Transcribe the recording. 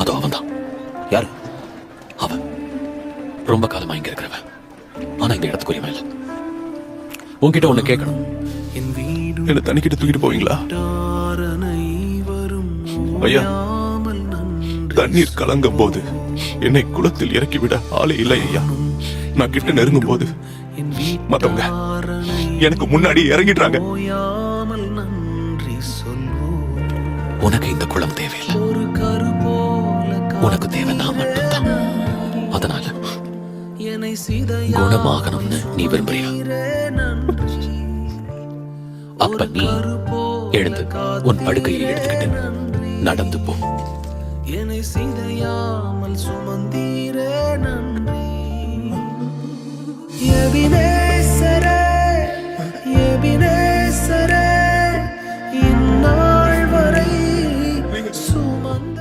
அதோ அவன் தான். யாரு? அவன் ரொம்ப காலமா இங்க இருக்கிறவன். ஆனா இந்த இடத்துக்குரியவன் இல்ல. உன்கிட்ட ஒண்ணு கேட்கணும். என்ன தனிக்கிட்ட தூக்கிட்டு போவீங்களா? ஐயா, தண்ணீர் கலங்கும் போது என்னை குளத்தில் இறக்கிவிட ஆளே இல்லை ஐயா. நான் கிட்ட நெருங்கும் போது மத்தவங்க எனக்கு முன்னாடி இறங்கிடுறாங்க. உனக்கு இந்த குளம் தேவையில்லை. உனக்கு தேவை நான் மட்டும்தான். அதனால குணமாகணும்னு நீ விரும்புறியா? அப்ப நீ எழுந்து உன் படுக்கையை எடுத்துக்கிட்டு நடந்து போ. என்னை சிதையாமல் சுமந்தீரே நன்றி. எபினேசரே, எபினேசரே, இந்நாள் வரை சுமந்த